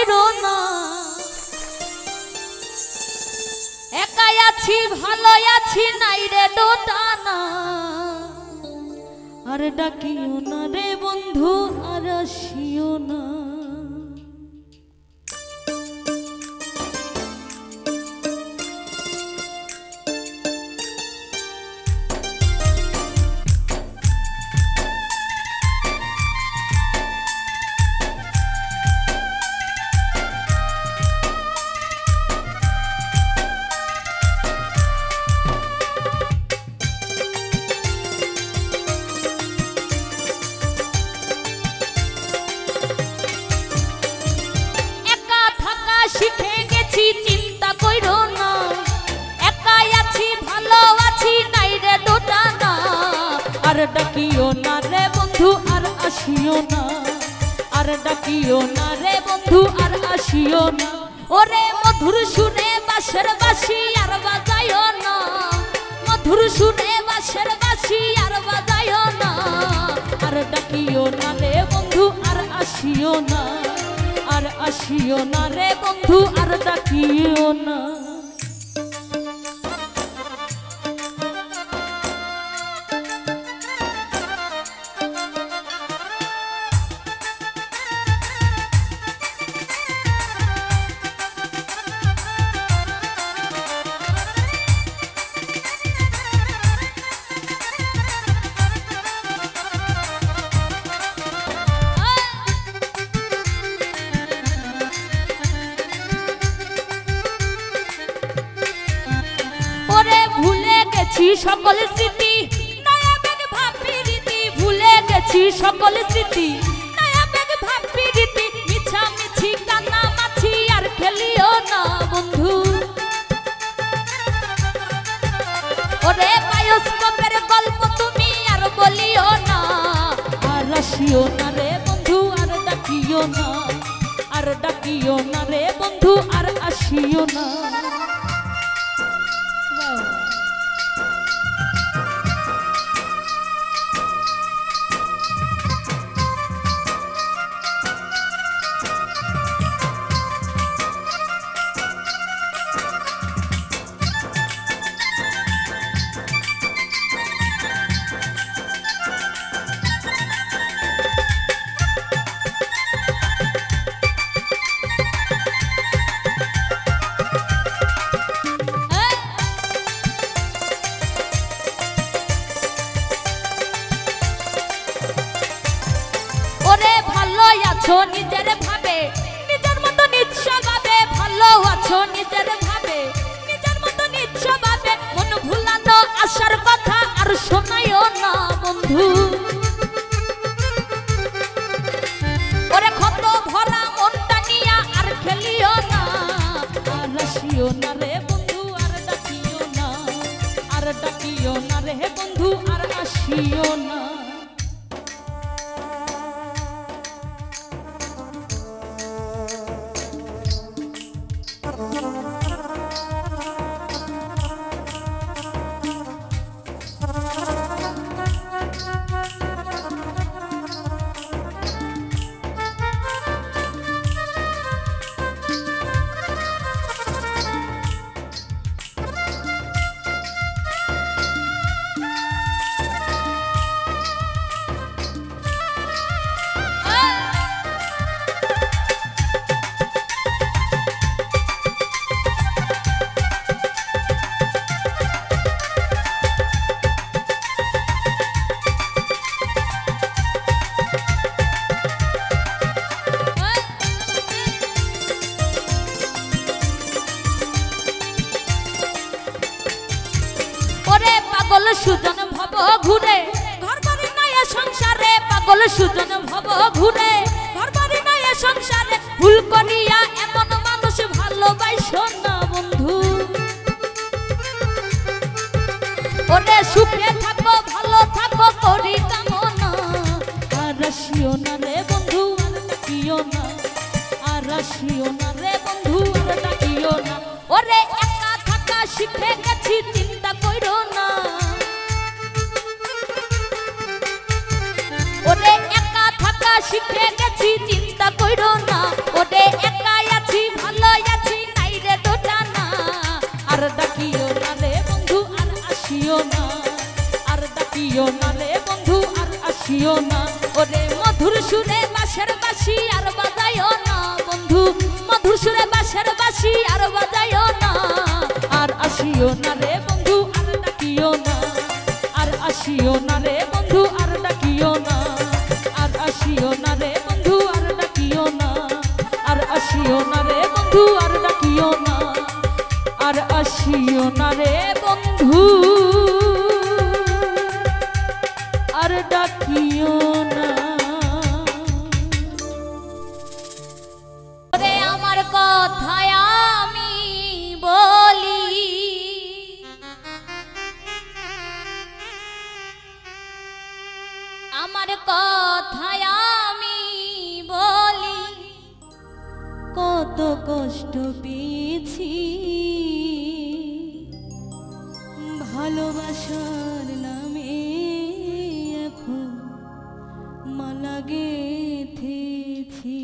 কইরো না একাই আছি ভালো আছি নাই রে দোটানা আর ডাকিও না রে বন্ধু আর আসিও না শিখে গেছি চিন্তা কইরো না একাই আছি ভালো আছি নাই রে দোটানা আর ডাকিও না রে বন্ধু আর আসিও না আর ডাকিও না রে বন্ধু আর আসিও না ওরে মধুর সুরে বাঁশের বাঁশি আর বাজাইও না মধুর সুরে বাঁশের বাঁশি আর বাজাইও না আর ডাকিও না রে বন্ধু আর আসিও না আর আসিও না রে বন্ধু আর ডাকিও না সকল স্মৃতি নয়া বেগ ভাবি রীতি ভুলে গেছি সকল স্মৃতি নয়া বেগ ভাবি রীতি মিছা মিছি কান্না মাছি আর খেলিও না বন্ধু ওরে বায়োস্কোপের গল্প তুমি আর বলিও না আর আসিও না রে বন্ধু আর ডাকিও না রে বন্ধু আর আসিও না নিজের ভাবে নিজের মতো নিঃস্বভাবে ভালো আছো নিজের ভাবে নিজের মতো নিঃস্বভাবে মন ভুলানো আসার কথা আর শোনাইও না বন্ধু ওরে ক্ষত ভরা মনটা নিয়া আর খেলিও না আর আসিও না রে বন্ধু আর ডাকিও না রে বন্ধু আর আসিও না পাগল সুজন ভব ঘুরে ঘর বাড়ি নাই সংসারে পাগল সুজন ভব ঘুরে ঘর বাড়ি নাই সংসারে ভুল করিয়া এমন মানুষ ভালোবাসো না বন্ধু ওরে সুখে থাকো ভালো থাকো করি কামনা আর আসিও না রে বন্ধু আর ডাকিও না আর আসিও না রে বন্ধু আর ডাকিও না ওরে একা থাকা শিখে গেছি চিন্তা কইরো না ওরে একা থাকা শিখে গেছি চিন্তা কইরো না ওরে একা ডাকিও না ওরে মধুর সুরে বাঁশের বাঁশি আর বাজাইও না বন্ধু মধুর সুরে বাঁশের বাঁশি আর বাজাইও না আর আসিও না রে বন্ধু আর ডাকিও না আর আসিও না রে বন্ধু আর ডাকিও না আর আসিও না রে বন্ধু আর ডাকিও না আর আসিও না রে বন্ধু আর ডাকিও না আর আসিও না রে বন্ধু আর ডাকিও না ওরে আমার কথায় আমি বলি আমার কথায় আমি বলি কত কষ্ট পেয়েছি ভালোবাসার নামে এখন মালা গেঁথেছি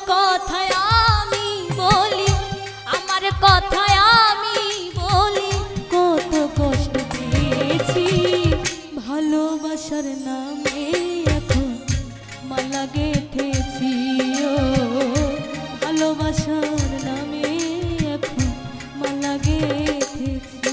কথায় আমি বলি আমার কথায় আমি বলি কত কষ্ট পেয়েছি ভালোবাসার নামে এখন মালা গেঁথেছি ও ভালোবাসার নামে এখন মালা গেঁথেছি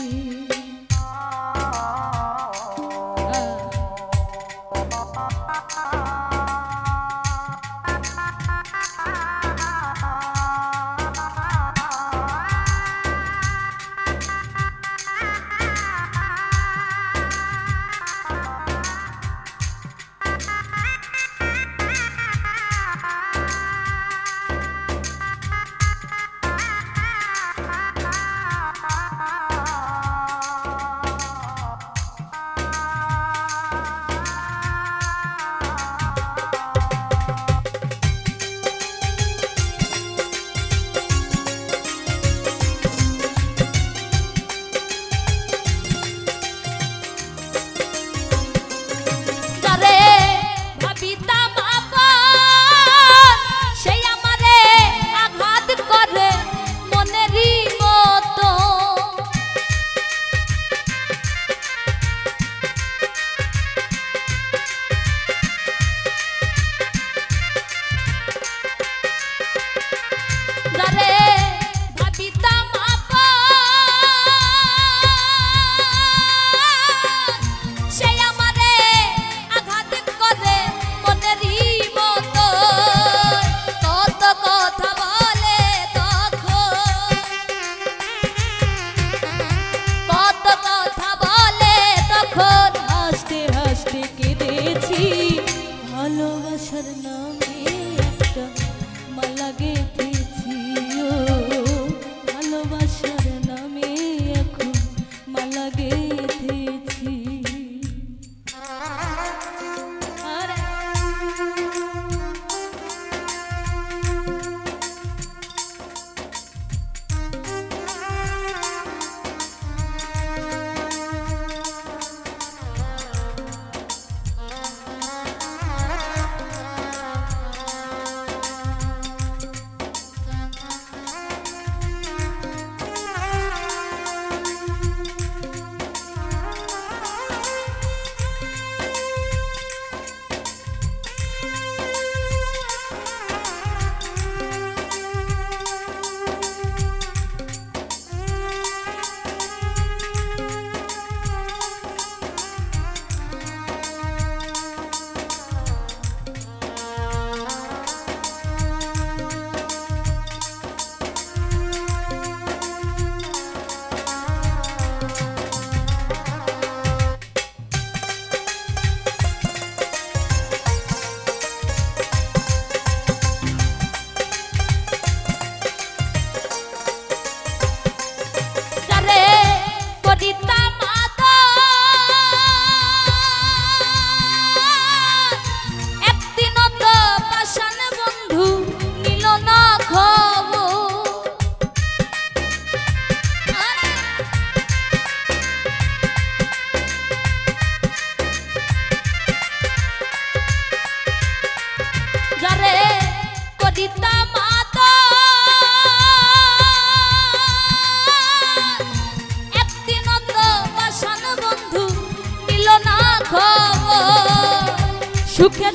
ভালোবাসার নামে একটা মালা গেঁথেছি ও ভালোবাসার নামে এখন মালা গেঁথেছি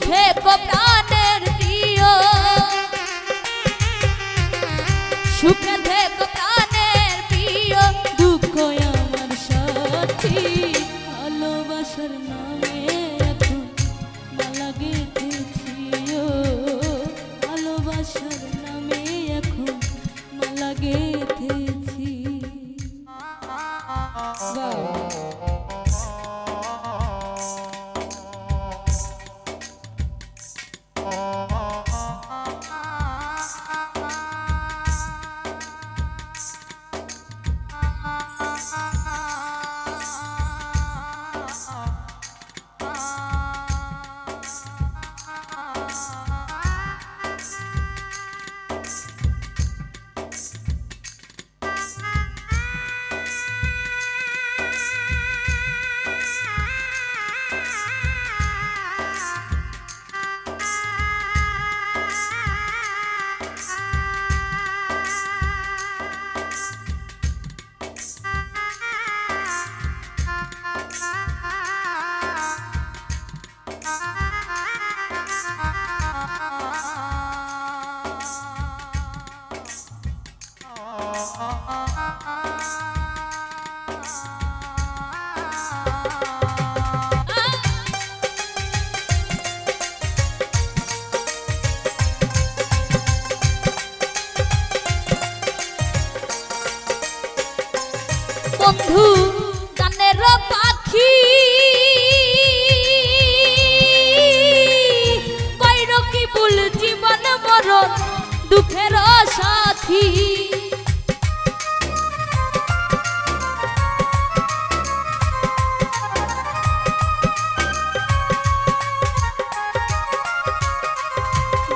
থেকো প্রাণের প্রিয়, সুখে থেকো প্রাণের প্রিয়, দুঃখ আমার সাথী। ভালোবাসার নামে এখন মালা গেঁথেছি, ভালোবাসার নামে এখন মালা গেঁথেছি। বন্ধু গানের পাখি কইর কি ভুল জীবন মরণ দুঃখের সাথী।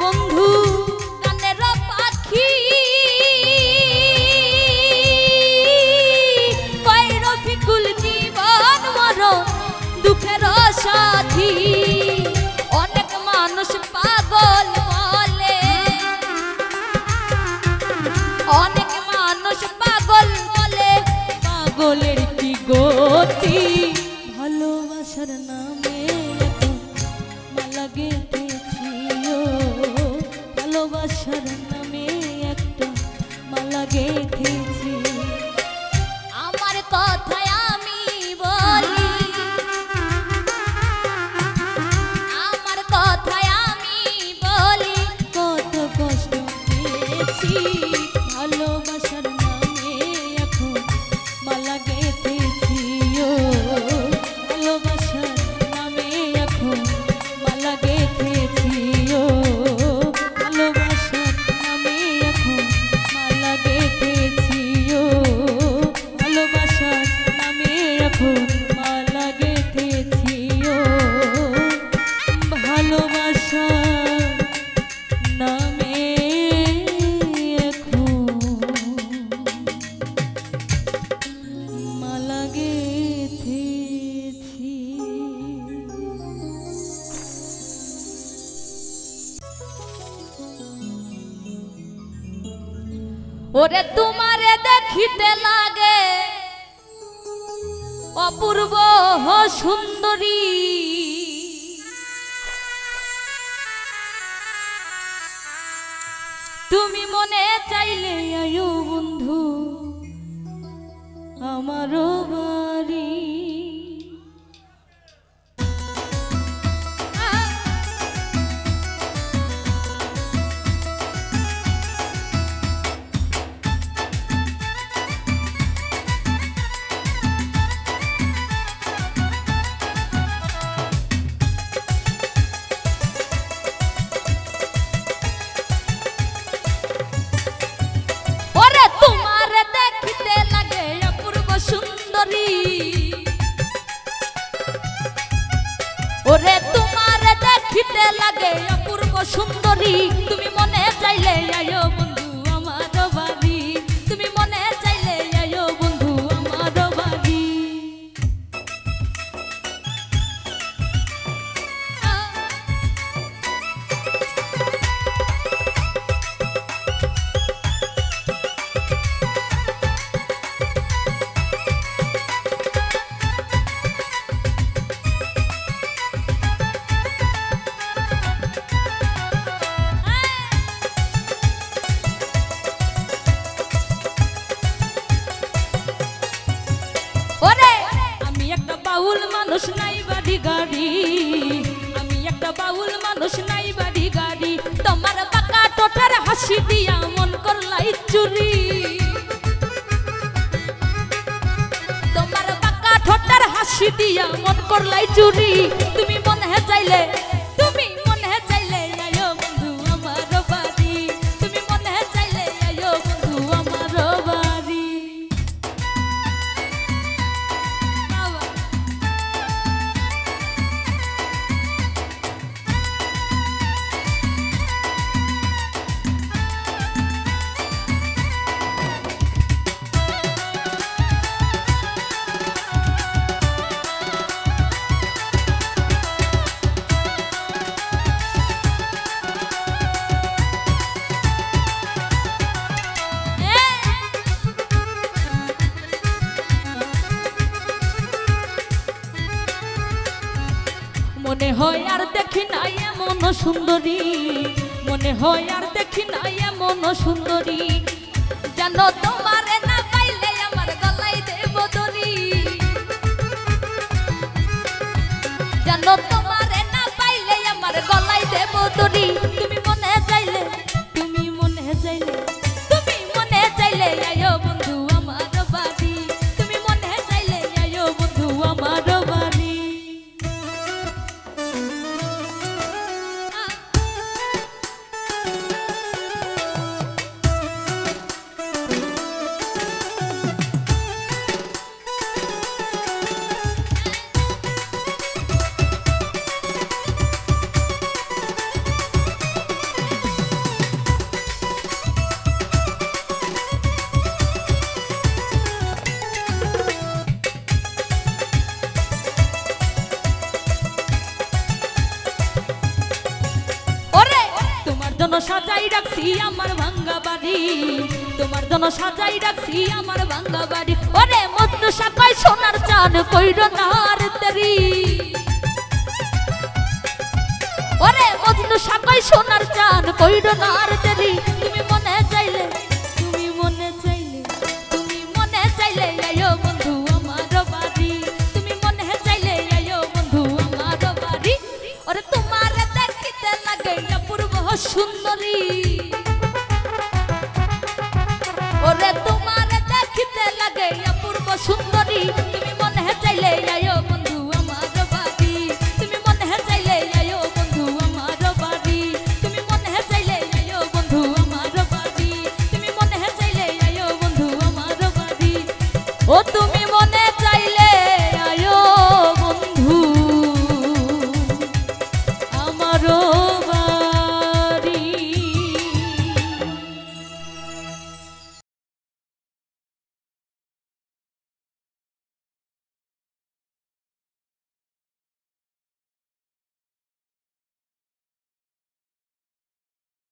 বন্ধু গানের পাখি দুঃখের সাথী। অনেক মানুষ পাগল বলে, অনেক মানুষ পাগল বলে, পাগলের কি গতি। ভালোবাসার নামে এখন মালা গেঁথেছি, ভালোবাসার নামে একটা মালা গেঁথেছি। আমার কথায় আমি বলি, আমার কথায় আমি বলি, কত কষ্ট পেয়েছি। ভালোবাসার নামে এখন মালা গেঁথেছি, ভালোবাসার নামে এখন মালা গেঁথেছি, ভালোবাসার নামে এখন মালা গেঁথেছি, ভালোবাসার নামে এখন মালা গেঁথেছি, ভালোবাসার নামে এখন মালা গেঁথেছি। ওরে তোমারে দেখিতে লাগে অপূর্ব সুন্দরী, তুমি মনে চাইলে আয়ো বন্ধু আমারও বাড়ি। ওরে তোমারে দেখিতে লাগে অপূর্ব সুন্দরী, ওরে তোমারে দেখিতে লাগে অপূর্ব সুন্দরী, তুমি মনে চাইলে আয়ো বন্ধু আমার বাড়ি, তুমি মনে চাইলে আয়ো বন্ধু আমার বাড়ি। বসাই বাড়ি গাড়ি তোমার বাঁকা টোটার হাসি দিয়া মন করলাই চুরি তোমার বাঁকা ঠোঁটার হাসি দিয়া মন করলাই চুরি তুমি মনে চাইলে আয়ো বন্ধু আমার বাড়ি তুমি মনে চাইলে আয়ো বন্ধু আমার বাড়ি মনে হয় আর দেখি না এমন সুন্দরী মনে হয় আর দেখি না এমন সুন্দরী জানো তোমারে না পাইলে আমার গলায় দেব দড়ি জানো তোমারে না পাইলে আমার গলায় দেব দড়ি তুমি মনে চাইলে আয়ো বন্ধু আমার বাড়ি তুমি মনে চাইলে আয়ো বন্ধু আমার বাড়ি সাজাই রাখছি আমার ভাঙ্গা বাড়ি তোমার জন্য সাজাই রাখছি আমার ভাঙ্গা বাড়ি ওরে মজনু সাকাই সোনার চান কইরো না আর দেরি ওরে মজনু সাকাই সোনার চান কইরো না আর দেরি তুমি মনে চাইলে আয়ো বন্ধু আমার বাড়ি তুমি মনে চাইলে আয়ো বন্ধু আমার বাড়ি ওরে তোমার দেখিতে লাগে অপূর্ব সুন্দরী